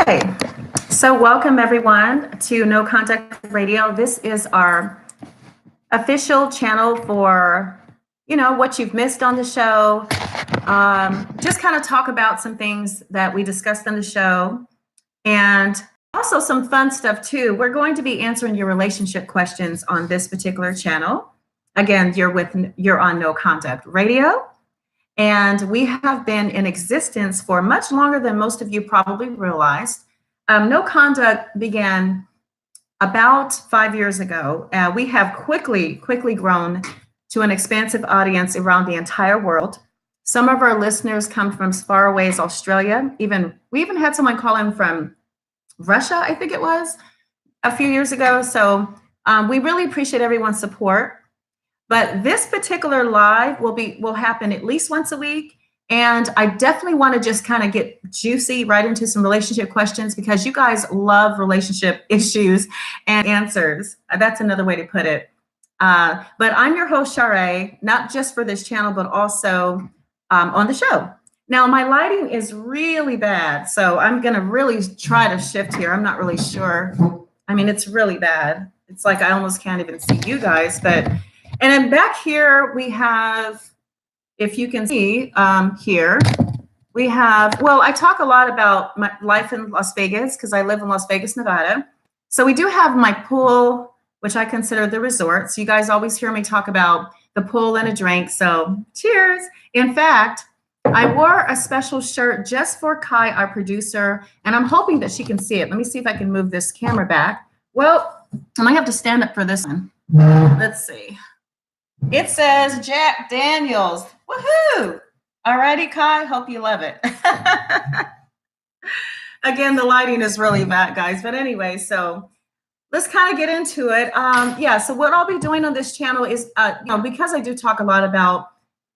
Okay, so welcome everyone to No Contact Radio. This is our official channel for, what you've missed on the show. Just kind of talk about some things that we discussed on the show and also some fun stuff too. We're going to be answering your relationship questions on this particular channel. Again, you're on No Contact Radio. And we have been in existence for much longer than most of you probably realized. No Conduct began about 5 years ago. We have quickly grown to an expansive audience around the entire world. Some of our listeners come from as far away as Australia. We even had someone call in from Russia, I think it was, a few years ago. So we really appreciate everyone's support. But this particular live will happen at least once a week. And I definitely want to just kind of get juicy right into some relationship questions because you guys love relationship issues and answers. That's another way to put it. But I'm your host, Chare, not just for this channel, but also on the show. Now, my lighting is really bad, so I'm going to really try to shift here. I'm not really sure. I mean, it's really bad. It's like I almost can't even see you guys, but... And then back here, we have, if you can see here, we have, well, I talk a lot about my life in Las Vegas because I live in Las Vegas, Nevada. So we do have my pool, which I consider the resort. So you guys always hear me talk about the pool and a drink. So cheers. In fact, I wore a special shirt just for Kai, our producer, and I'm hoping that she can see it. Let me see if I can move this camera back. Well, I might have to stand up for this one. Let's see. It says Jack Daniels. Woohoo! Alrighty, Kai. Hope you love it. Again, the lighting is really bad, guys. But anyway, so let's kind of get into it. So what I'll be doing on this channel is, because I do talk a lot about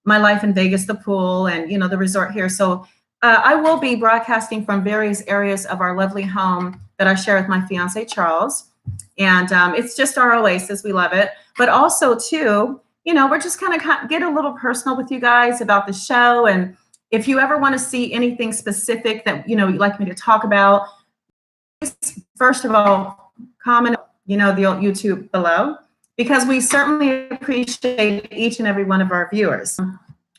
my life in Vegas, the pool, and the resort here. So I will be broadcasting from various areas of our lovely home that I share with my fiance Charles, and it's just our oasis. We love it. But also too, we're just kind of get a little personal with you guys about the show. And if you ever want to see anything specific that, you'd like me to talk about, first of all, comment, the old YouTube below, because we certainly appreciate each and every one of our viewers.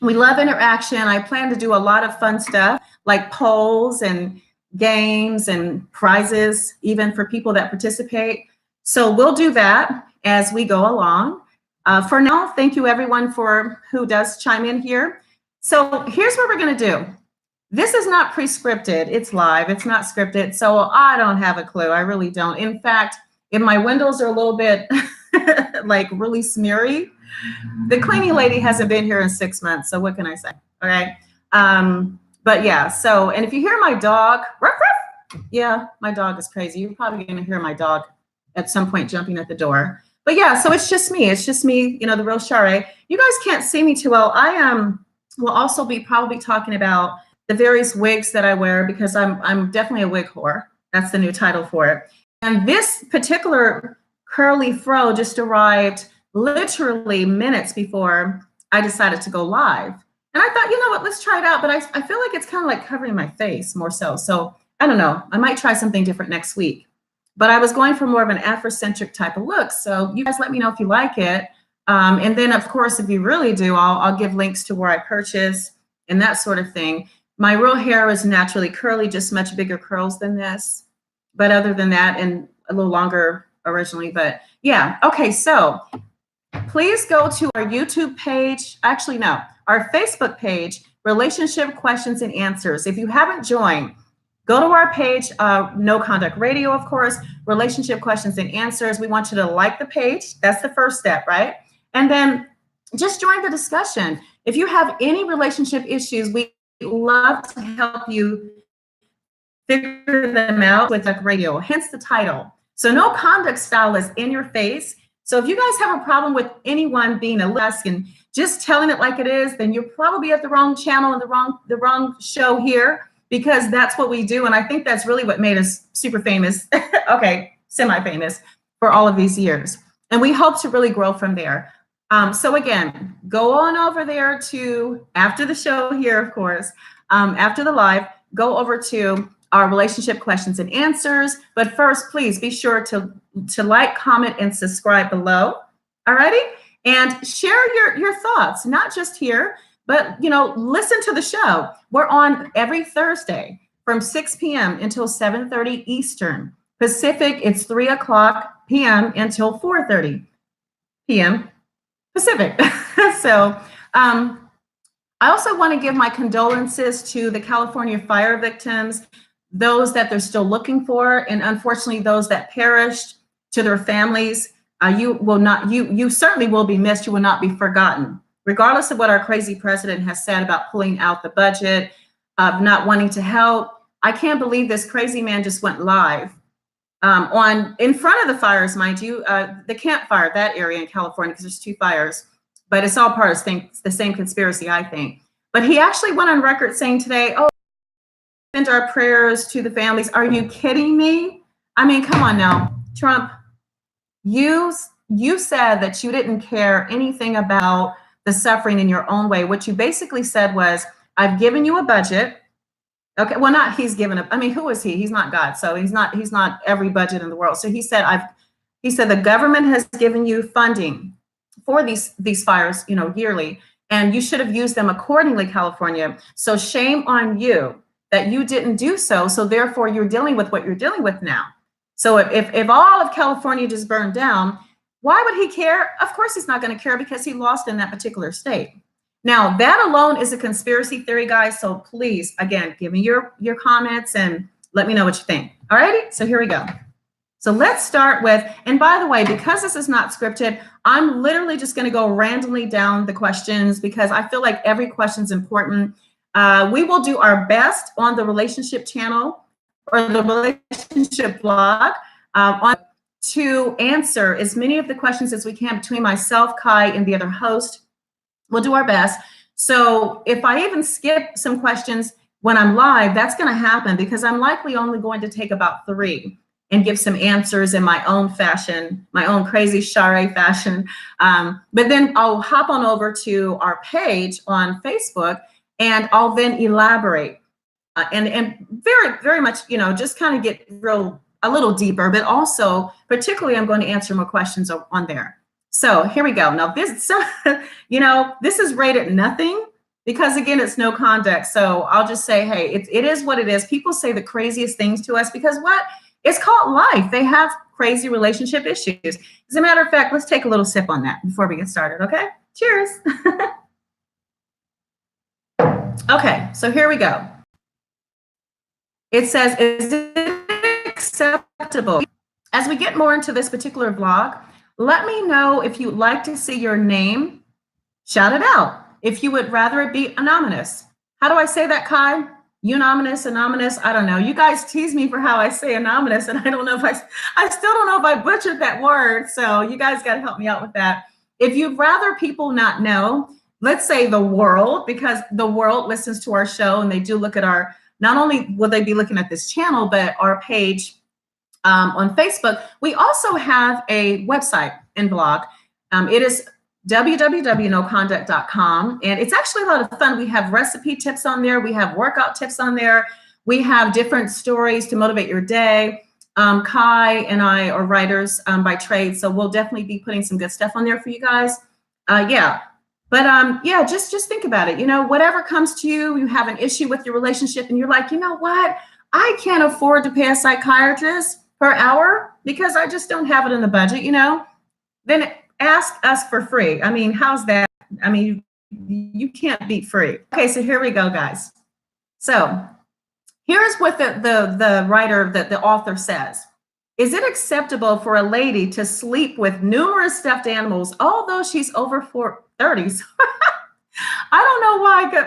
We love interaction. I plan to do a lot of fun stuff like polls and games and prizes, even for people that participate. So we'll do that as we go along. For now, thank you everyone for who does chime in here. So here's what we're going to do. This is not pre-scripted. It's live. It's not scripted. So I don't have a clue. I really don't. In fact, if my windows are a little bit like really smeary, the cleaning lady hasn't been here in 6 months. So what can I say? All right. But yeah, so, and if you hear my dog, ruff, ruff, yeah, my dog is crazy. You're probably going to hear my dog at some point jumping at the door. But yeah, so it's just me. It's just me, the real Chare. You guys can't see me too well. I will also be probably talking about the various wigs that I wear because I'm definitely a wig whore. That's the new title for it. And this particular curly fro just arrived literally minutes before I decided to go live. And I thought, you know what, let's try it out. But I feel like it's kind of like covering my face more so. So I don't know. I might try something different next week. But I was going for more of an Afrocentric type of look. So you guys let me know if you like it. And then, of course, if you really do, I'll give links to where I purchase and that sort of thing. My real hair is naturally curly, just much bigger curls than this. But other than that, and a little longer originally. But yeah, okay, so please go to our YouTube page. Actually, no, our Facebook page, Relationship Questions and Answers. If you haven't joined, go to our page, No Contact Radio, of course, Relationship Questions and Answers. We want you to like the page. That's the first step, right? And then just join the discussion. If you have any relationship issues, we love to help you figure them out with like radio, hence the title. So No Conduct Style is in your face. So if you guys have a problem with anyone being a less and just telling it like it is, then you're probably at the wrong channel and the wrong show here, because that's what we do. And I think that's really what made us super famous. Okay, semi-famous for all of these years. And we hope to really grow from there. So again, go on over there to, after the show here, of course, after the live, go over to our relationship questions and answers. But first, please be sure to like, comment, and subscribe below. All righty? And share your thoughts, not just here, but listen to the show. We're on every Thursday from 6 p.m. until 7:30 Eastern. Pacific, it's 3 o'clock p.m. until 4:30 p.m. Pacific. So I also want to give my condolences to the California fire victims, those that they're still looking for, and unfortunately those that perished, to their families. You certainly will be missed. You will not be forgotten, regardless of what our crazy president has said about pulling out the budget, of not wanting to help. I can't believe this crazy man just went live in front of the fires, mind you, the campfire, that area in California, because there's 2 fires, but it's all part of the same conspiracy, I think. But he actually went on record saying today, "Oh, send our prayers to the families." Are you kidding me? I mean, come on now, Trump. You said that you didn't care anything about the suffering in your own way. What you basically said was, "I've given you a budget." Okay, well, not he's given up. I mean, who is he? He's not God, so he's not every budget in the world. So he said, the government has given you funding for these fires, yearly, and you should have used them accordingly, California. So shame on you that you didn't do so. So therefore, you're dealing with what you're dealing with now. So if all of California just burned down, why would he care? Of course, he's not going to care, because he lost in that particular state. Now, that alone is a conspiracy theory, guys. So please, again, give me your comments and let me know what you think. All righty, so here we go. So let's start with, and by the way, because this is not scripted, I'm literally just going to go randomly down the questions, because I feel like every question is important. We will do our best on the relationship channel or the relationship blog to answer as many of the questions as we can between myself, Kai, and the other host. We'll do our best. So if I even skip some questions when I'm live, that's going to happen, because I'm likely only going to take about 3 and give some answers in my own fashion, my own crazy Chare fashion. But then I'll hop on over to our page on Facebook, and I'll then elaborate and very, very much, just kind of get a little deeper, but also particularly I'm going to answer more questions on there. So here we go. Now this, this is rated nothing, because again, it's no context. So I'll just say, hey, it is what it is. People say the craziest things to us because what? It's called life. They have crazy relationship issues. As a matter of fact, let's take a little sip on that before we get started, okay? Cheers. Okay, so here we go. It says, is it acceptable? As we get more into this particular vlog, let me know if you'd like to see your name shouted out, if you would rather it be anonymous. How do I say that, Kai? Unanimous, anonymous, I don't know. You guys tease me for how I say anonymous, and I don't know if I still don't know if I butchered that word. So you guys got to help me out with that. If you'd rather people not know, let's say the world, because the world listens to our show and they do look at our, not only will they be looking at this channel, but our page on Facebook. We also have a website and blog. It is www.noconduct.com, and it's actually a lot of fun. We have recipe tips on there. We have workout tips on there. We have different stories to motivate your day. Kai and I are writers by trade, so we'll definitely be putting some good stuff on there for you guys. Yeah, but yeah, just think about it. Whatever comes to you, you have an issue with your relationship, and you're like, you know what? I can't afford to pay a psychiatrist per hour because I just don't have it in the budget. Then ask us for free. I mean, how's that? I mean, you can't beat free. Okay, so here we go, guys. So here's what the writer, the author says. Is it acceptable for a lady to sleep with numerous stuffed animals, although she's over 30s? I don't know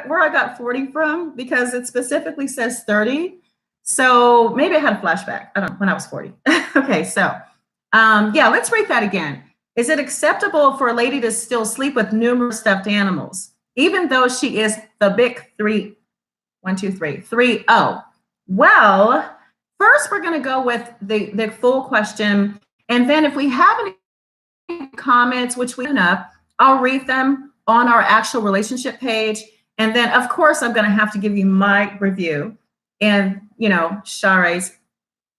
where I got 40 from, because it specifically says 30. So maybe I had a flashback. I don't know, when I was 40. Okay, so yeah, let's read that again. Is it acceptable for a lady to still sleep with numerous stuffed animals, even though she is the big 3, 1, 2, 3, 3, oh? Well, first we're going to go with the full question, and then if we have any comments, which we enough, I'll read them on our actual relationship page, and then of course I'm going to have to give you my review. in, Chare's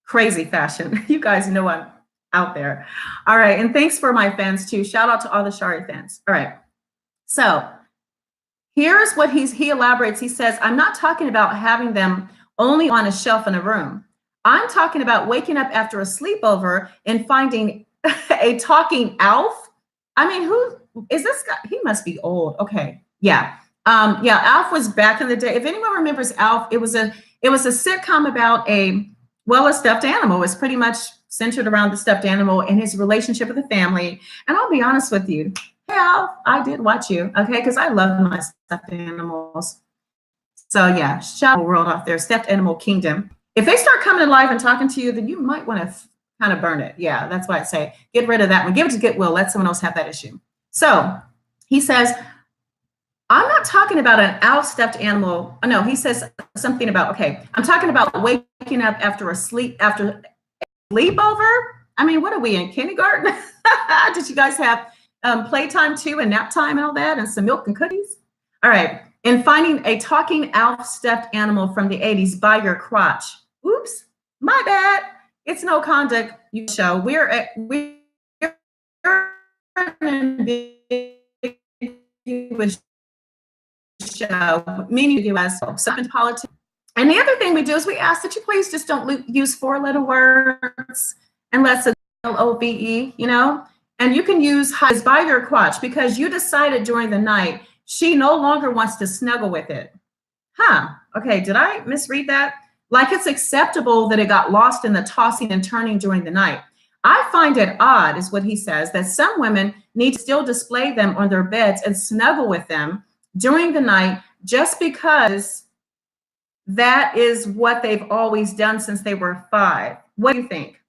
crazy fashion. You guys know I'm out there. All right. And thanks for my fans too. Shout out to all the Chare fans. All right. So here's what he elaborates. He says, I'm not talking about having them only on a shelf in a room. I'm talking about waking up after a sleepover and finding a talking Alf. I mean, who is this guy? He must be old. Okay. Yeah. Alf was back in the day. If anyone remembers Alf, it was a sitcom about a stuffed animal. It's pretty much centered around the stuffed animal and his relationship with the family. And I'll be honest with you. Hey, Alf, I did watch you. Okay. Because I love my stuffed animals. So yeah, shout out world out there, stuffed animal kingdom. If they start coming alive and talking to you, then you might want to kind of burn it. Yeah, that's why I say get rid of that one. Give it to Goodwill. Let someone else have that issue. So he says, I'm not talking about an Alf stuffed animal. Oh, no, he says something about, okay, I'm talking about waking up after a sleepover. I mean, what are we in kindergarten? Did you guys have playtime too and nap time and all that and some milk and cookies? All right. And finding a talking Alf stuffed animal from the 80s by your crotch. Oops, my bad. It's No Conduct You show. We're show, meaning the U.S. in politics. And the other thing we do is we ask that you please just don't use 4-letter words unless it's LOVE, and you can use highs by your crotch because you decided during the night she no longer wants to snuggle with it. Okay, did I misread that? Like it's acceptable that it got lost in the tossing and turning during the night. I find it odd, is what he says, that some women need to still display them on their beds and snuggle with them during the night just because that is what they've always done since they were 5. What do you think?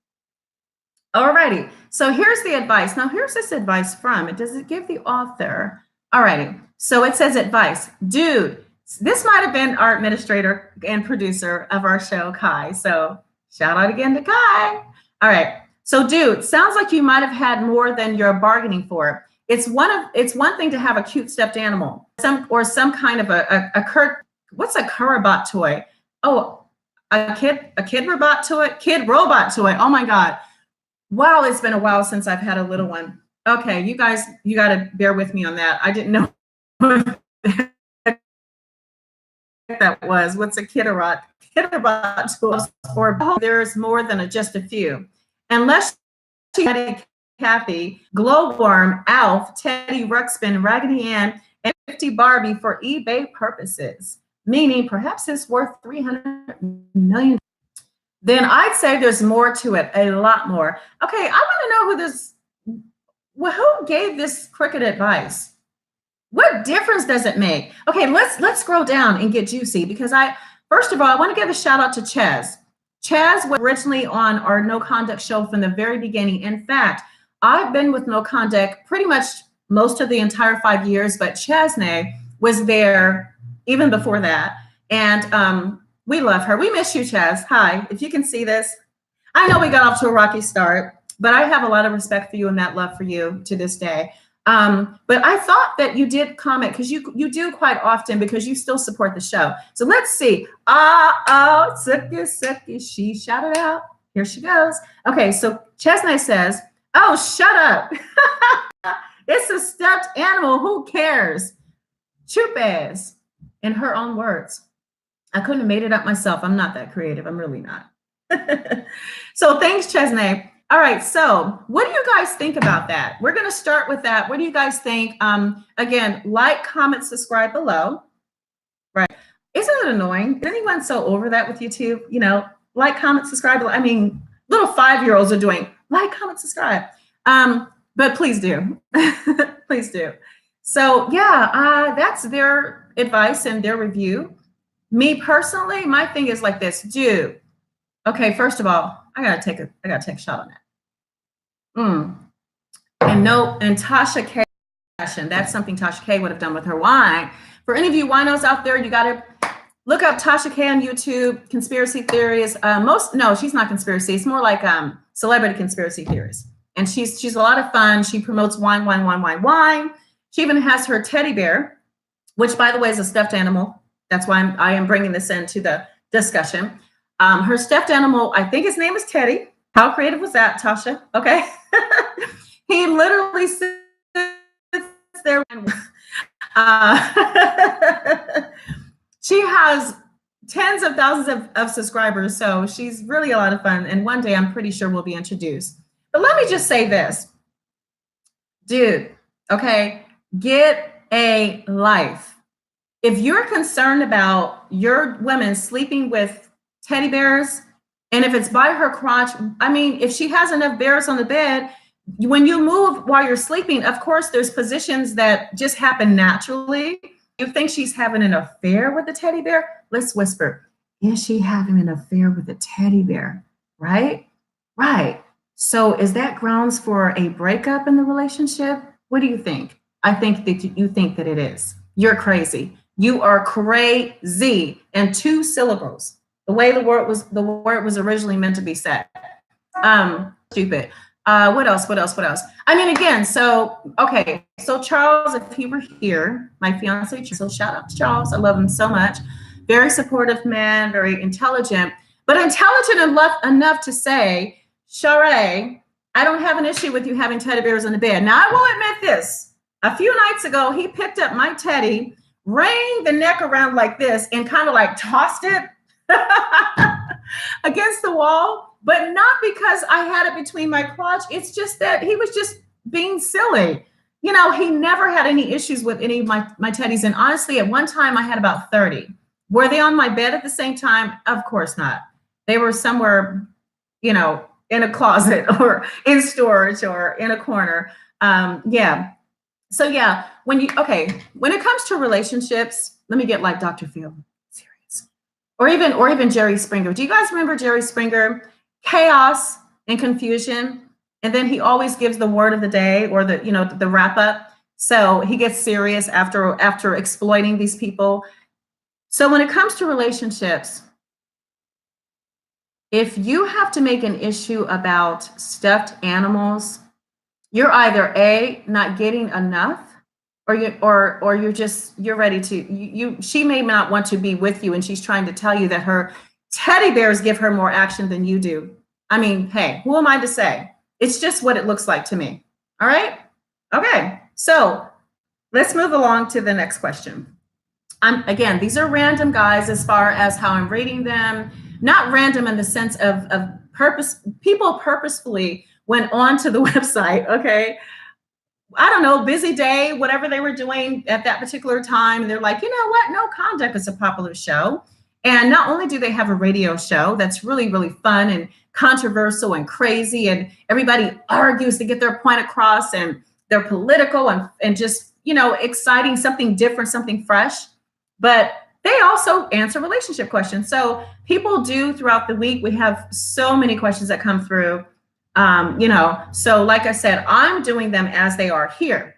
Alrighty, so here's the advice. Now here's this advice from, does it give the author? Alrighty, so it says advice. Dude, this might have been our administrator and producer of our show, Kai. So shout out again to Kai. All right, so dude, sounds like you might have had more than you're bargaining for. It's one thing to have a cute stuffed animal, some kind of what's a robot toy? Oh, a kid robot toy, kid robot toy. Oh my God. Wow, it's been a while since I've had a little one. Okay, you guys, you got to bear with me on that. I didn't know what that was. What's a kid robot toy? Or there's more than just a few. Unless you had Kathy, Glowworm, Alf, Teddy Ruxpin, Raggedy Ann, and 50 Barbie for eBay purposes, meaning perhaps it's worth $300 million. Then I'd say there's more to it, a lot more. Okay, I want to know who gave this crooked advice. What difference does it make? Okay, let's scroll down and get juicy because first of all, I want to give a shout out to Chaz. Chaz was originally on our No Conduct show from the very beginning. In fact, I've been with No Conduct pretty much most of the entire 5 years, but Chasney was there even before that. And we love her. We miss you, Chaz. Hi, if you can see this. I know we got off to a rocky start, but I have a lot of respect for you and that love for you to this day. But I thought that you did comment because you do quite often because you still support the show. So let's see. Sucky, she shouted out. Here she goes. Okay, so Chesney says, oh, shut up. It's a stuffed animal. Who cares? Chupes, in her own words. I couldn't have made it up myself. I'm not that creative. I'm really not. So thanks, Chesney. All right. So what do you guys think about that? We're going to start with that. What do you guys think? Again, like, comment, subscribe below. Right. Isn't it annoying? Is anyone so over that with YouTube? Like, comment, subscribe. I mean, little 5-year-olds are doing like, comment, subscribe. But please do. Please do. So yeah, that's their advice and their review. Me personally, my thing is like this, dude. Okay, first of all, I gotta take a shot on that. And Tasha K. That's something Tasha K would have done with her wine. For any of you winos out there, you gotta look up Tasha K on YouTube. Conspiracy theories. No, she's not conspiracy. It's more like celebrity conspiracy theories. And she's a lot of fun. She promotes wine. She even has her teddy bear, which by the way is a stuffed animal. That's why I am bringing this into the discussion. Her stuffed animal, I think his name is Teddy. How creative was that, Tasha? Okay. He literally sits there and she has tens of thousands of subscribers, so she's really a lot of fun. And one day I'm pretty sure we'll be introduced. But let me just say this, dude, okay, get a life. If you're concerned about your women sleeping with teddy bears, and if it's by her crotch, I mean, if she has enough bears on the bed, when you move while you're sleeping, of course, there's positions that just happen naturally. You think she's having an affair with the teddy bear? Let's whisper. Is she having an affair with the teddy bear? Right? Right. So is that grounds for a breakup in the relationship? What do you think? I think that you think that it is. You're crazy. You are crazy in 2 syllables. The way the word was originally meant to be said. Stupid. What else? I mean, again, so, okay. So Charles, if he were here, my fiance, so shout out to Charles. I love him so much. Very supportive man, very intelligent, but intelligent enough to say, Chare, I don't have an issue with you having teddy bears in the bed. Now, I will admit this. A few nights ago, he picked up my teddy, rang the neck around like this, and kind of like tossed it against the wall, but not because I had it between my crotch. It's just that he was just being silly. You know, he never had any issues with any of my teddies. And honestly, at one time I had about 30. Were they on my bed at the same time? Of course not. They were somewhere, you know, in a closet or in storage or in a corner. Yeah. So yeah, when it comes to relationships, let me get like Dr. Phil, serious. Or even Jerry Springer. Do you guys remember Jerry Springer? Chaos and confusion. And then he always gives the word of the day or the wrap up. So he gets serious after exploiting these people. So when it comes to relationships, if you have to make an issue about stuffed animals, you're either A, not getting enough, or you're ready to she may not want to be with you, and she's trying to tell you that her teddy bears give her more action than you do. I mean, hey, who am I to say? It's just what it looks like to me. All right? Okay. So let's move along to the next question. Again, these are random, guys, as far as how I'm reading them. Not random in the sense of purpose. People purposefully went onto the website, okay? I don't know, busy day, whatever they were doing at that particular time. And they're like, you know what? No Conduct is a popular show. And not only do they have a radio show that's really, really fun and controversial and crazy, and everybody argues to get their point across, and they're political and just, you know, exciting, something different, something fresh. But they also answer relationship questions. So people do throughout the week. We have so many questions that come through. So like I said, I'm doing them as they are here.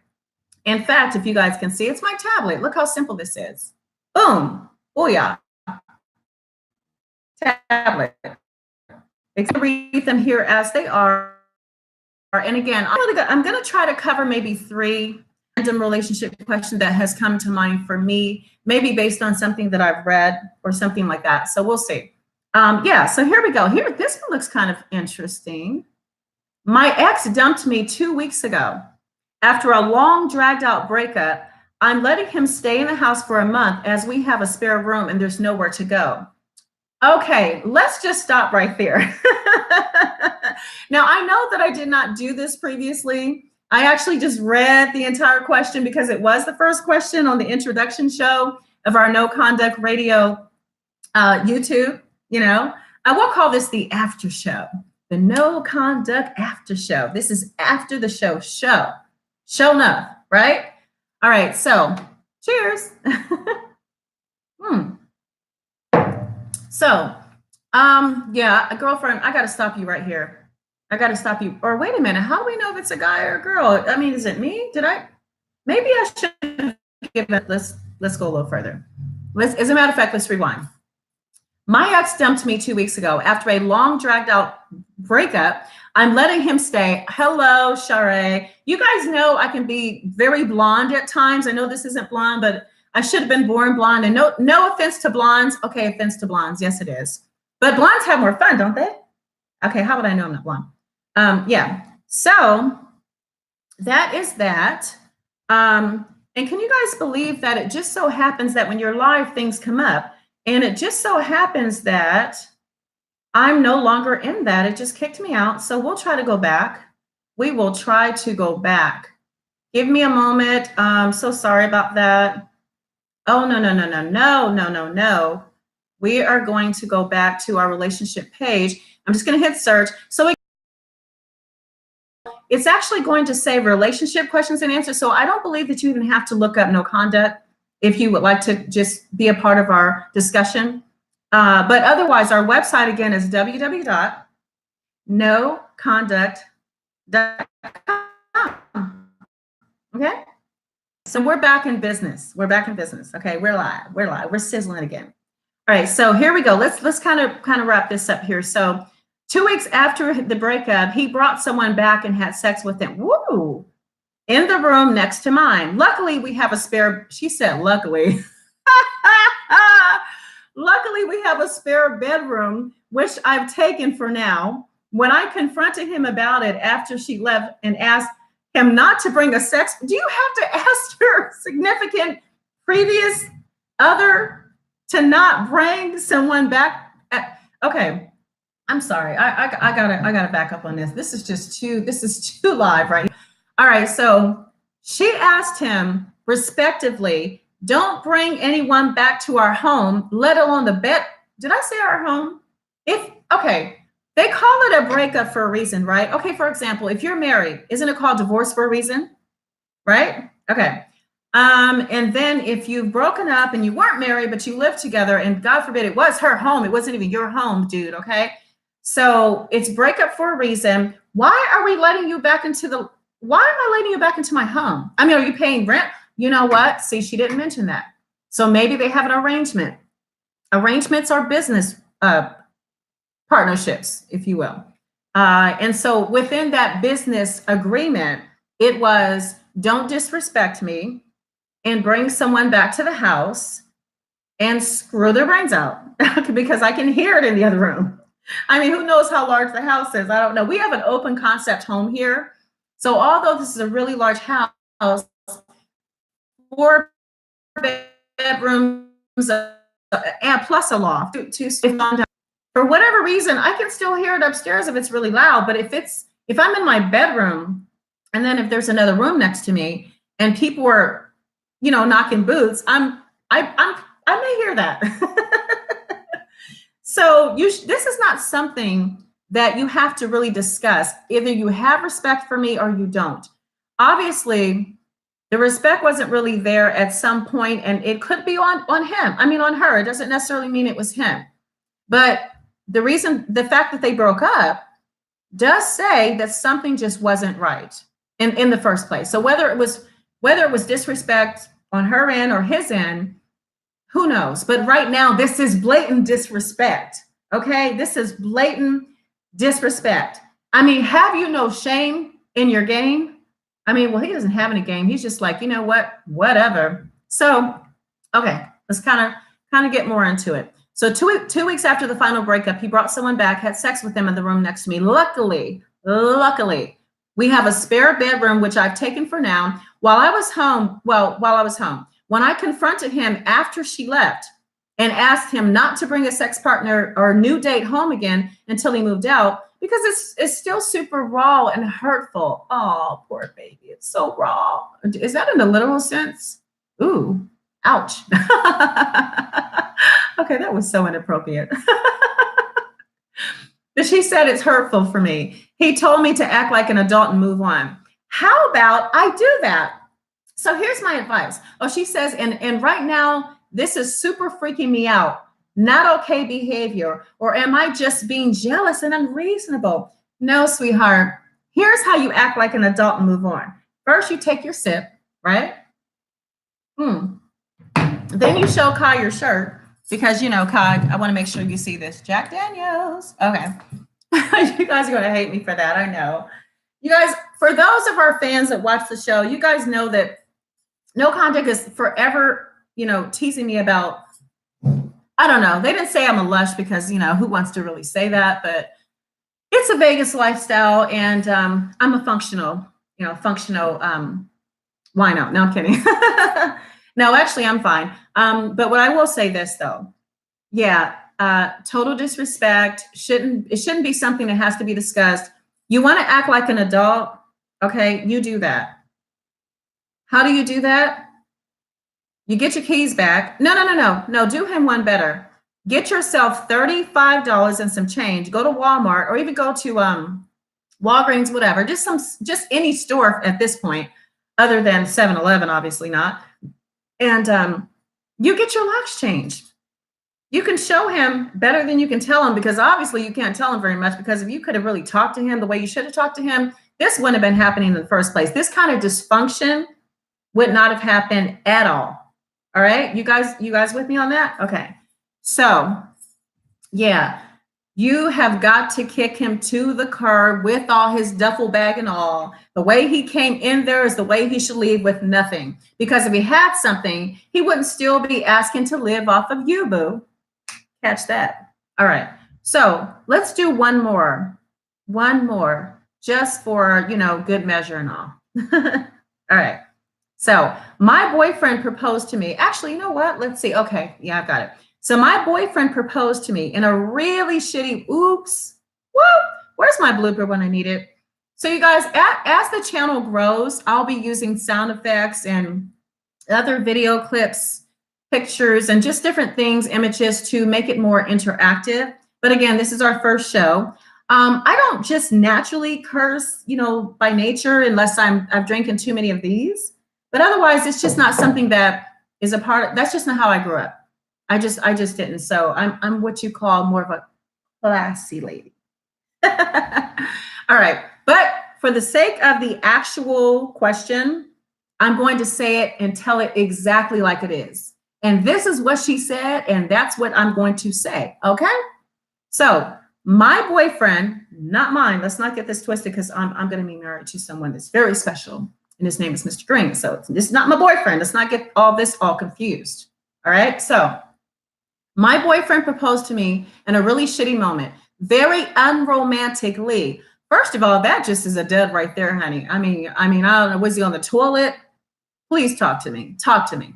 In fact, if you guys can see, it's my tablet. Look how simple this is. Boom. Oh yeah. Tablet. I can read them here as they are. And again, I'm going to try to cover maybe 3 random relationship questions that has come to mind for me, maybe based on something that I've read or something like that. So we'll see. So here we go. This one looks kind of interesting. My ex dumped me 2 weeks ago. After a long, dragged out breakup, I'm letting him stay in the house for a month as we have a spare room and there's nowhere to go. Okay, let's just stop right there. Now, I know that I did not do this previously. I actually just read the entire question because it was the first question on the introduction show of our No Conduct Radio YouTube. You know, I will call this the after show, the No Conduct after show. This is after the show. Show enough, right? All right, so cheers. So, yeah, girlfriend, I got to stop you right here. I got to stop you. Or wait a minute, how do we know if it's a guy or a girl? I mean, is it me? Maybe I should give it, let's go a little further. As a matter of fact, let's rewind. My ex dumped me 2 weeks ago. After a long, dragged out breakup, I'm letting him stay. Hello, Chare. You guys know I can be very blonde at times. I know this isn't blonde, but I should have been born blonde. And no offense to blondes. Okay, offense to blondes. Yes, it is. But blondes have more fun, don't they? Okay, how would I know I'm not blonde? Yeah. So that is that. And can you guys believe that it just so happens that when you're live, things come up, and it just so happens that I'm no longer in that. It just kicked me out. So we'll try to go back. We will try to go back. Give me a moment. So sorry about that. Oh, no. We are going to go back to our relationship page. I'm just going to hit search. So it's actually going to say relationship questions and answers. So I don't believe that you even have to look up no conduct if you would like to just be a part of our discussion. But otherwise, our website again is www.noconduct.com. Okay. So we're back in business. Okay. We're live. We're sizzling again. All right. So here we go. Let's kind of wrap this up here. So 2 weeks after the breakup, he brought someone back and had sex with him. Woo! In the room next to mine. Luckily, we have a spare. She said, luckily. Luckily, we have a spare bedroom, which I've taken for now. When I confronted him about it after she left and asked him not to bring a sex, do you have to ask your significant previous other to not bring someone back? Okay, I'm sorry. I gotta back up on this. This is too live, right? All right. So she asked him respectively, don't bring anyone back to our home, let alone the bed. Did I say our home? Okay, they call it a breakup for a reason, right? Okay, for example, if you're married, isn't it called divorce for a reason? Right? Okay. And then if you've broken up and you weren't married, but you lived together, and God forbid it was her home, it wasn't even your home, dude. Okay. So it's breakup for a reason. Why am I letting you back into my home? I mean, are you paying rent? You know what? See, she didn't mention that. So maybe they have an arrangement. Arrangements are business partnerships, if you will. And so within that business agreement, it was don't disrespect me and bring someone back to the house and screw their brains out because I can hear it in the other room. I mean, who knows how large the house is? I don't know. We have an open concept home here. So although this is a really large house, 4 bedrooms and plus a loft. For whatever reason, I can still hear it upstairs if it's really loud. But if I'm in my bedroom, and then if there's another room next to me, and people are, knocking boots, I may hear that. So this is not something that you have to really discuss. Either you have respect for me or you don't. Obviously, the respect wasn't really there at some point, and it could be on him. I mean, on her. It doesn't necessarily mean it was him. But the fact that they broke up does say that something just wasn't right in the first place. So whether it was disrespect on her end or his end, who knows? But right now, this is blatant disrespect. Okay, this is blatant disrespect. I mean, have you no shame in your game? I mean, well, he doesn't have any game. He's just like, you know what? Whatever. So, okay, let's kind of get more into it. So 2 weeks after the final breakup, he brought someone back, had sex with them in the room next to me. Luckily, we have a spare bedroom, which I've taken for now. While I was home, when I confronted him after she left and asked him not to bring a sex partner or new date home again until he moved out, because it's still super raw and hurtful. Oh, poor baby. It's so raw. Is that in the literal sense? Ooh, ouch. Okay, that was so inappropriate. But she said it's hurtful for me. He told me to act like an adult and move on. How about I do that? So here's my advice. Oh, she says, and right now, this is super freaking me out. Not okay behavior. Or am I just being jealous and unreasonable? No, sweetheart. Here's how you act like an adult and move on. First, you take your sip, right? Then you show Kai your shirt because, Kai, I want to make sure you see this. Jack Daniels. Okay. You guys are going to hate me for that. I know. You guys, for those of our fans that watch the show, you guys know that No Contact is forever teasing me about, I don't know. They didn't say I'm a lush because, who wants to really say that? But it's a Vegas lifestyle, and I'm a functional wino. No, I'm kidding. No, actually, I'm fine. But what I will say this though, yeah, total disrespect. It shouldn't be something that has to be discussed. You want to act like an adult, okay? You do that. How do you do that? You get your keys back. No. Do him one better. Get yourself $35 and some change. Go to Walmart or even go to Walgreens, whatever. Just any store at this point, other than 7-Eleven, obviously not. And you get your locks changed. You can show him better than you can tell him, because obviously you can't tell him very much, because if you could have really talked to him the way you should have talked to him, this wouldn't have been happening in the first place. This kind of dysfunction would not have happened at all. All right, you guys with me on that? Okay. So, yeah, you have got to kick him to the curb with all his duffel bag and all. The way he came in there is the way he should leave, with nothing. Because if he had something, he wouldn't still be asking to live off of you, boo. Catch that. All right. So let's do one more, just for, good measure and all. All right. So my boyfriend proposed to me. Actually, you know what? Let's see. Okay. Yeah, I've got it. So my boyfriend proposed to me in a really shitty, oops. Whoa, where's my blooper when I need it? So you guys, as the channel grows, I'll be using sound effects and other video clips, pictures, and just different things, images, to make it more interactive. But again, this is our first show. I don't just naturally curse, by nature, unless I've drinking too many of these. But otherwise, it's just not something that is a part of, that's just not how I grew up. I just didn't. So I'm what you call more of a classy lady. All right. But for the sake of the actual question, I'm going to say it and tell it exactly like it is. And this is what she said, and that's what I'm going to say. Okay. So my boyfriend, not mine, let's not get this twisted, because I'm going to be married to someone that's very special. And his name is Mr. Green. So this is not my boyfriend. Let's not get all confused. All right. So my boyfriend proposed to me in a really shitty moment, very unromantically. First of all, that just is a dud right there, honey. I mean, I don't know. Was he on the toilet? Please talk to me. Talk to me.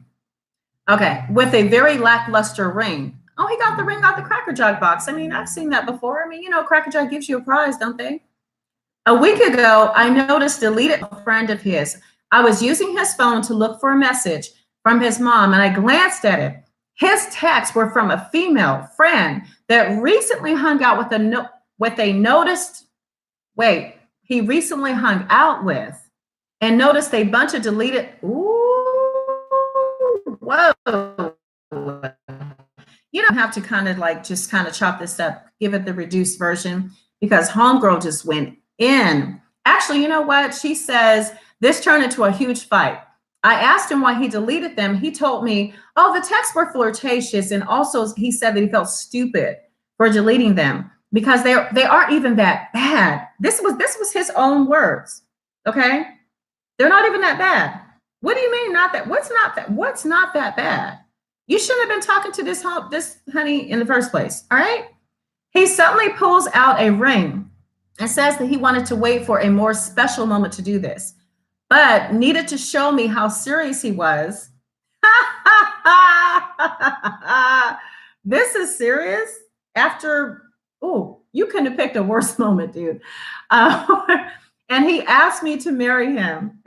Okay. With a very lackluster ring. Oh, he got the ring out the Cracker Jack box. I mean, I've seen that before. I mean, Cracker Jack gives you a prize, don't they? A week ago, I noticed deleted a friend of his. I was using his phone to look for a message from his mom, and I glanced at it. His texts were from a female friend that recently hung out with he recently hung out with and noticed a bunch of deleted. Ooh, whoa. You don't have to kind of chop this up, give it the reduced version, because homegirl just went in. Actually, you know what? She says this turned into a huge fight. I asked him why he deleted them. He told me, oh, the texts were flirtatious. And also he said that he felt stupid for deleting them because they aren't even that bad. This was his own words. Okay. They're not even that bad. What do you mean not that? What's not that bad? You shouldn't have been talking to this honey in the first place. All right. He suddenly pulls out a ring and says that he wanted to wait for a more special moment to do this, but needed to show me how serious he was. This is serious? After, you couldn't have picked a worse moment, dude. And he asked me to marry him.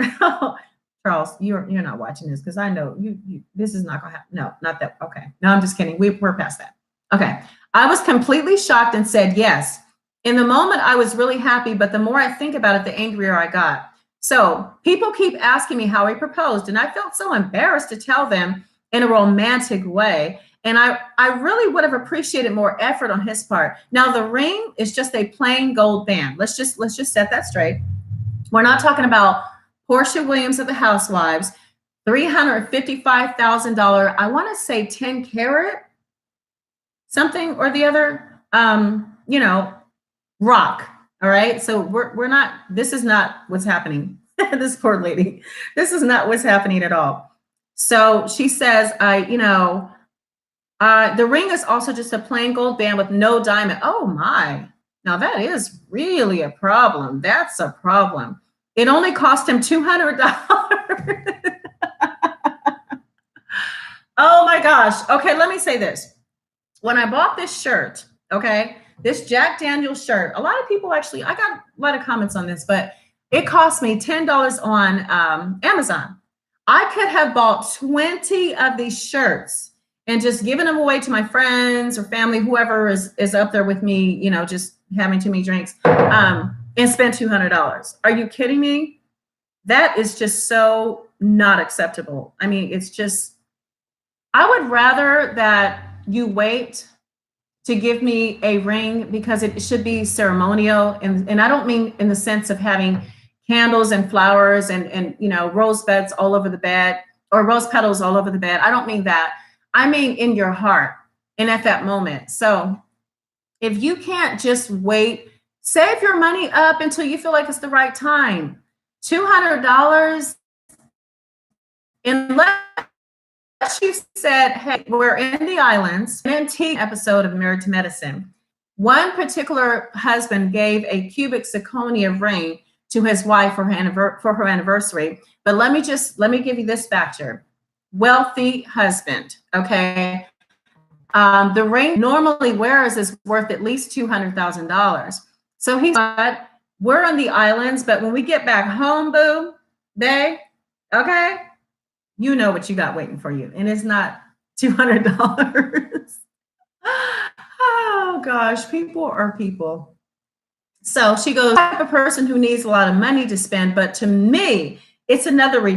Charles, you're not watching this, because I know you this is not gonna happen. No, not that. Okay. No, I'm just kidding. We're past that. Okay. I was completely shocked and said yes. In the moment, I was really happy, but the more I think about it, the angrier I got. So people keep asking me how he proposed, and I felt so embarrassed to tell them in a romantic way. And I really would have appreciated more effort on his part. Now, the ring is just a plain gold band. Let's just set that straight. We're not talking about Portia Williams of the Housewives, $355,000. I want to say 10 carat something or the other, rock. All right. So we're not, this is not what's happening. This poor lady. This is not what's happening at all. So she says, the ring is also just a plain gold band with no diamond. Oh my. Now that is really a problem. That's a problem. It only cost him $200. Oh my gosh. Okay, let me say this. When I bought this shirt, okay, this Jack Daniels shirt, a lot of people actually, I got a lot of comments on this, but it cost me $10 on Amazon. I could have bought 20 of these shirts and just given them away to my friends or family, whoever is up there with me, just having too many drinks, and spent $200. Are you kidding me? That is just so not acceptable. I mean, it's just, I would rather that you wait to give me a ring because it should be ceremonial. And I don't mean in the sense of having candles and flowers and rose beds all over the bed or rose petals all over the bed. I don't mean that. I mean in your heart and at that moment. So if you can't just wait, save your money up until you feel like it's the right time. $200 unless she said, hey, we're in the islands, an antique episode of Married to Medicine. One particular husband gave a cubic zirconia ring to his wife for her anniversary. But let me give you this factor. Wealthy husband, okay? The ring normally wears is worth at least $200,000. So he said, we're on the islands, but when we get back home, boo, babe, okay, you know what you got waiting for you. And it's not $200. Oh gosh, people are people. So she goes, I'm the type of person who needs a lot of money to spend, but to me, it's another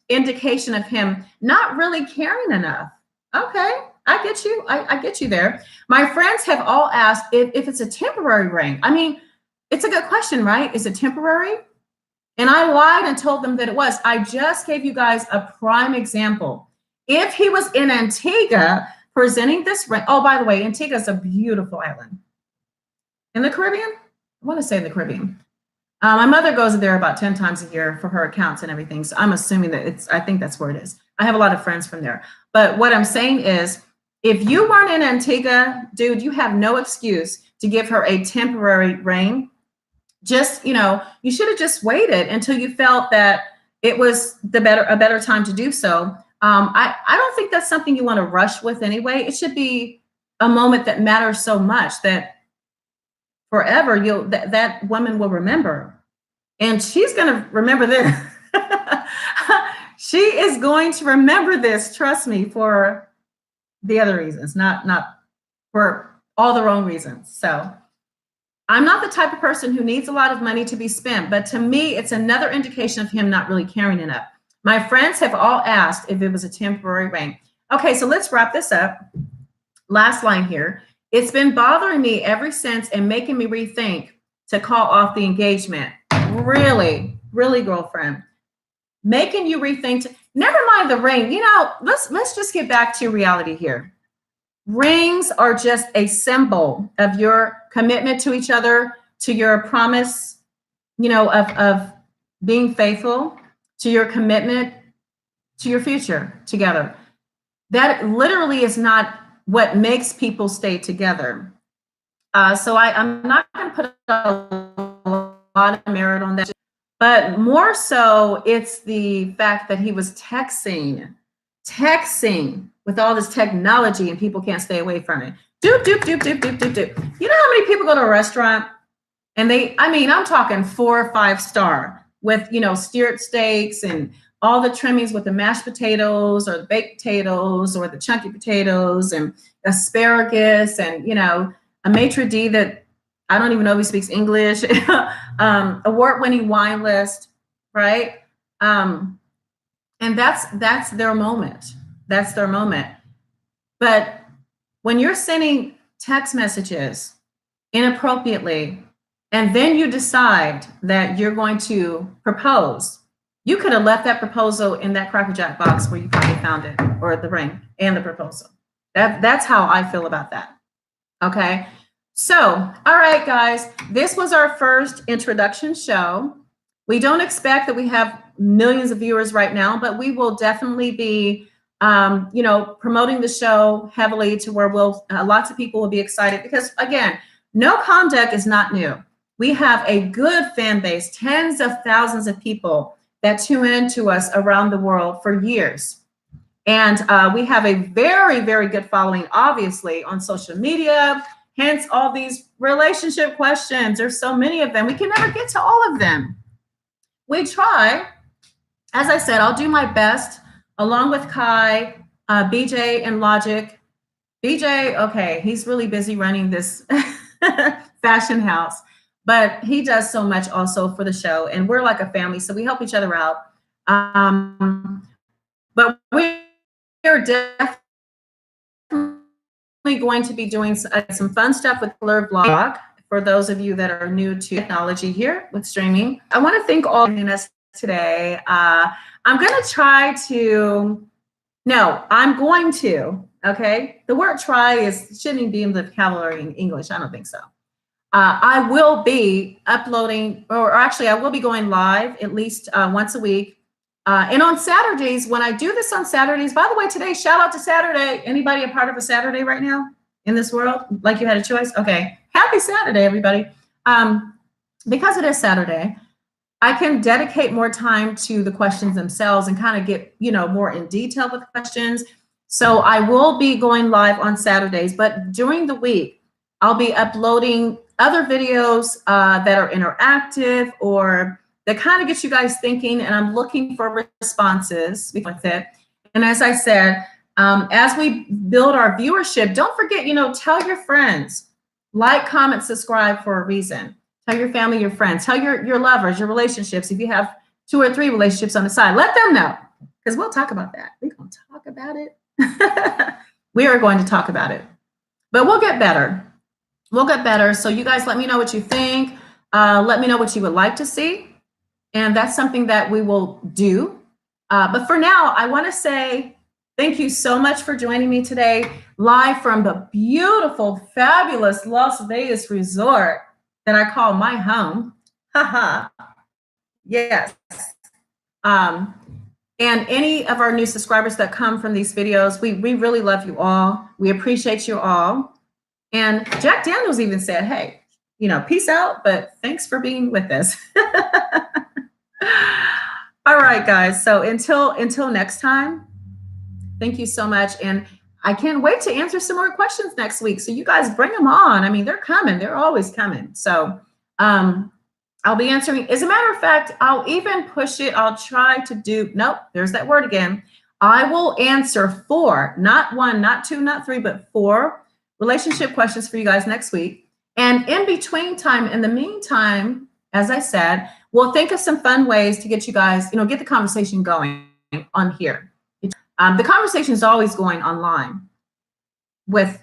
indication of him not really caring enough. Okay, I get you. I get you there. My friends have all asked if it's a temporary ring. I mean, it's a good question, right? Is it temporary? And I lied and told them that it was. I just gave you guys a prime example. If he was in Antigua presenting this ring, oh, by the way, Antigua is a beautiful island. In the Caribbean? I want to say in the Caribbean. My mother goes there about 10 times a year for her accounts and everything. So I'm assuming that I think that's where it is. I have a lot of friends from there. But what I'm saying is, if you weren't in Antigua, dude, you have no excuse to give her a temporary ring. Just, you should have just waited until you felt that it was a better time to do so. I don't think that's something you want to rush with anyway. It should be a moment that matters so much that forever that woman will remember. And she's going to remember this. She is going to remember this, trust me, for the other reasons, not for all the wrong reasons. So I'm not the type of person who needs a lot of money to be spent, but to me, it's another indication of him not really caring enough. My friends have all asked if it was a temporary ring. Okay, so let's wrap this up. Last line here. It's been bothering me ever since and making me rethink to call off the engagement. Really, really, girlfriend. Making you rethink. Never mind the ring. Let's just get back to reality here. Rings are just a symbol of your commitment to each other, to your promise, of being faithful, to your commitment to your future together. That literally is not what makes people stay together. So I'm not going to put a lot of merit on that, but more so it's the fact that he was texting with all this technology and people can't stay away from it. Doop, doop, doop, doop, doop, doop, doop. You know how many people go to a restaurant and I'm talking 4 or 5 star with, steered steaks and all the trimmings with the mashed potatoes or the baked potatoes or the chunky potatoes and asparagus and, a maitre d' that I don't even know if he speaks English, award-winning wine list, right? And that's their moment. That's their moment. But when you're sending text messages inappropriately, and then you decide that you're going to propose, you could have left that proposal in that Cracker Jack box where you probably found it, or the ring and the proposal. That's how I feel about that. Okay. So, all right, guys, this was our first introduction show. We don't expect that we have millions of viewers right now, but we will definitely be, promoting the show heavily to where lots of people will be excited because, again, No Conduct is not new. We have a good fan base, tens of thousands of people that tune into us around the world for years. And we have a very, very good following, obviously, on social media, hence all these relationship questions. There's so many of them. We can never get to all of them. We try. As I said, I'll do my best along with Kai, BJ, and Logic. BJ, okay, he's really busy running this fashion house, but he does so much also for the show. And we're like a family, so we help each other out. But we are definitely going to be doing some fun stuff with Blur Vlog for those of you that are new to technology here with streaming. I want to thank all of us today. I'm going to try to, okay? The word try shouldn't be in the vocabulary in English. I don't think so. I will be uploading, or actually I will be going live at least once a week. And on Saturdays, when I do this on Saturdays, by the way, today, shout out to Saturday. Anybody a part of a Saturday right now in this world? Like you had a choice? Okay. Happy Saturday, everybody. Because it is Saturday, I can dedicate more time to the questions themselves and kind of get, more in detail with questions. So I will be going live on Saturdays, but during the week, I'll be uploading other videos that are interactive or that kind of gets you guys thinking, and I'm looking for responses with it. And as I said, as we build our viewership, don't forget, tell your friends, like, comment, subscribe for a reason. Tell your family, your friends, tell your lovers, your relationships. If you have 2 or 3 relationships on the side, let them know, because we'll talk about that. We're going to talk about it. We are going to talk about it, but we'll get better. We'll get better. So you guys let me know what you think. Let me know what you would like to see. And that's something that we will do. But for now, I want to say thank you so much for joining me today, live from the beautiful, fabulous Las Vegas resort that I call my home. Haha. Yes. And any of our new subscribers that come from these videos, we really love you all. We appreciate you all. And Jack Daniels even said, hey, peace out, but thanks for being with us. All right, guys. So until next time, thank you so much. And I can't wait to answer some more questions next week. So you guys bring them on. I mean, they're coming. They're always coming. So I'll be answering. As a matter of fact, I'll even push it. I'll try to do, nope, there's that word again. I will answer 4, not 1, not 2, not 3, but 4 relationship questions for you guys next week. And in between time, in the meantime, as I said, we'll think of some fun ways to get you guys, get the conversation going on here. The conversation is always going online with,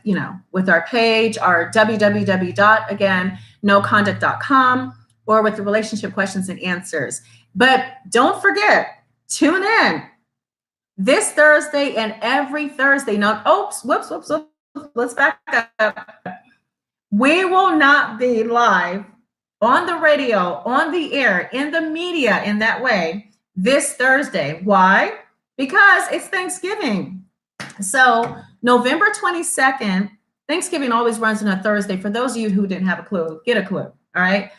with our page, our www.noconduct.com, or with the relationship questions and answers. But don't forget, tune in this Thursday and every Thursday. Now, whoops. Let's back up. We will not be live on the radio, on the air, in the media in that way this Thursday. Why? Because it's Thanksgiving. So November 22nd, Thanksgiving always runs on a Thursday. For those of you who didn't have a clue, get a clue. All right.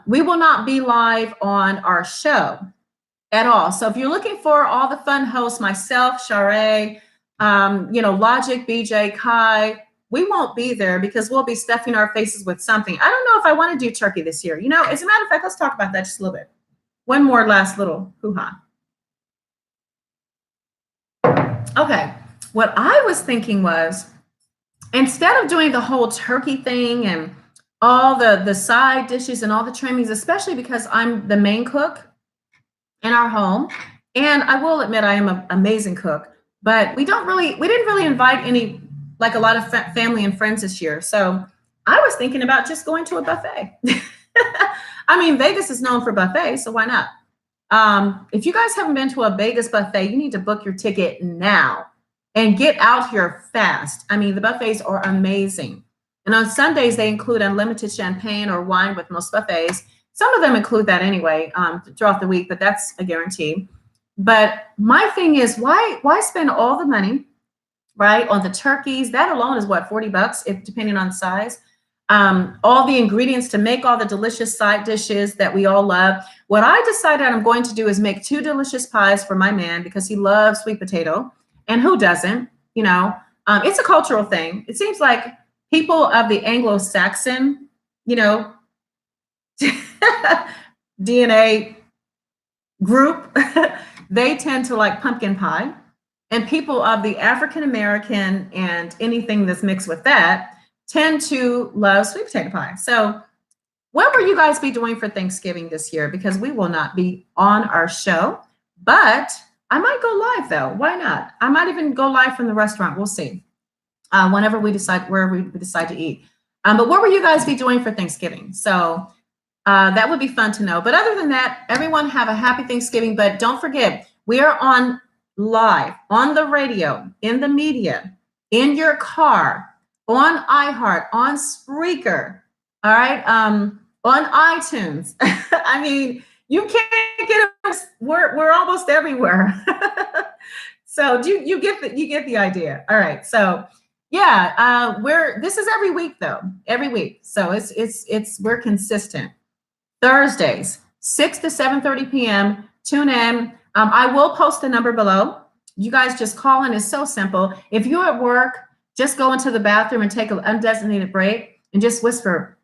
We will not be live on our show at all. So if you're looking for all the fun hosts, myself, Chare, Logic, BJ, Kai, we won't be there because we'll be stuffing our faces with something. I don't know if I want to do turkey this year. As a matter of fact, let's talk about that just a little bit. One more last little hoo-ha. Okay. What I was thinking was, instead of doing the whole turkey thing and all the side dishes and all the trimmings, especially because I'm the main cook in our home, and I will admit I am an amazing cook, but we didn't really invite a lot of family and friends this year. So I was thinking about just going to a buffet. I mean, Vegas is known for buffets, so why not? If you guys haven't been to a Vegas buffet, you need to book your ticket now and get out here fast. I mean, the buffets are amazing. And on Sundays, they include unlimited champagne or wine with most buffets. Some of them include that anyway throughout the week, but that's a guarantee. But my thing is, why spend all the money, right, on the turkeys? That alone is what, $40, if depending on the size. All the ingredients to make all the delicious side dishes that we all love. What I decided I'm going to do is make 2 delicious pies for my man because he loves sweet potato, and who doesn't? You know, it's a cultural thing. It seems like people of the Anglo-Saxon, you know, DNA group, they tend to like pumpkin pie. And people of the African American and anything that's mixed with that tend to love sweet potato pie. So, what will you guys be doing for Thanksgiving this year? Because we will not be on our show, but I might go live though. Why not? I might even go live from the restaurant. We'll see. Whenever we decide where we decide to eat. But what will you guys be doing for Thanksgiving? So that would be fun to know. But other than that, everyone have a happy Thanksgiving. But don't forget, we are on live, on the radio, in the media, in your car, on iHeart, on Spreaker, all right, on iTunes. I mean, you can't get us. We're almost everywhere. So you get the idea. All right. So yeah, this is every week though, every week. So we're consistent. Thursdays, 6 to 7:30 p.m. Tune in. I will post the number below. You guys just call in. It's so simple. If you're at work, just go into the bathroom and take an undesignated break and just whisper,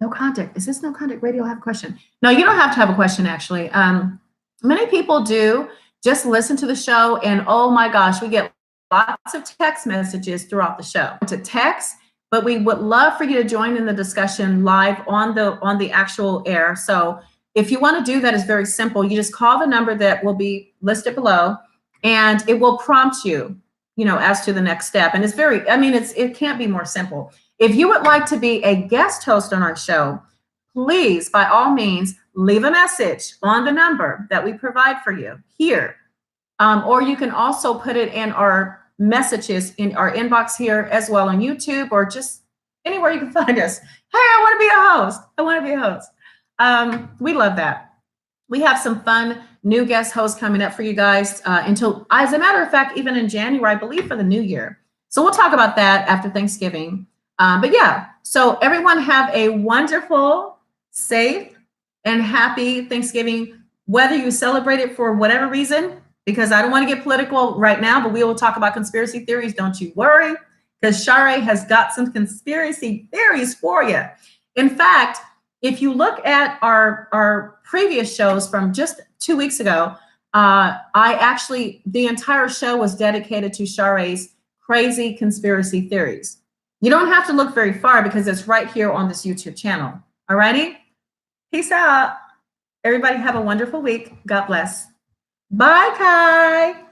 "No contact. Is this No Contact Radio? I have a question." No, you don't have to have a question, actually. Many people do just listen to the show, and oh my gosh, we get lots of text messages throughout the show. To text, but we would love for you to join in the discussion live on the actual air. So if you want to do that, it's very simple. You just call the number that will be listed below, and it will prompt you, as to the next step. And it can't be more simple. If you would like to be a guest host on our show, please, by all means, leave a message on the number that we provide for you here. Or you can also put it in our messages in our inbox here as well on YouTube, or just anywhere you can find us. Hey, I want to be a host. I want to be a host. We love that. We have some fun new guest hosts coming up for you guys until, as a matter of fact, even in January, I believe, for the new year. So we'll talk about that after Thanksgiving. But yeah, so everyone have a wonderful, safe, and happy Thanksgiving, whether you celebrate it for whatever reason, because I don't want to get political right now, but we will talk about conspiracy theories. Don't you worry, because Chare has got some conspiracy theories for you. In fact, if you look at our previous shows from just 2 weeks ago, the entire show was dedicated to Chare's crazy conspiracy theories. You don't have to look very far because it's right here on this YouTube channel. All righty? Peace out. Everybody have a wonderful week. God bless. Bye, Kai.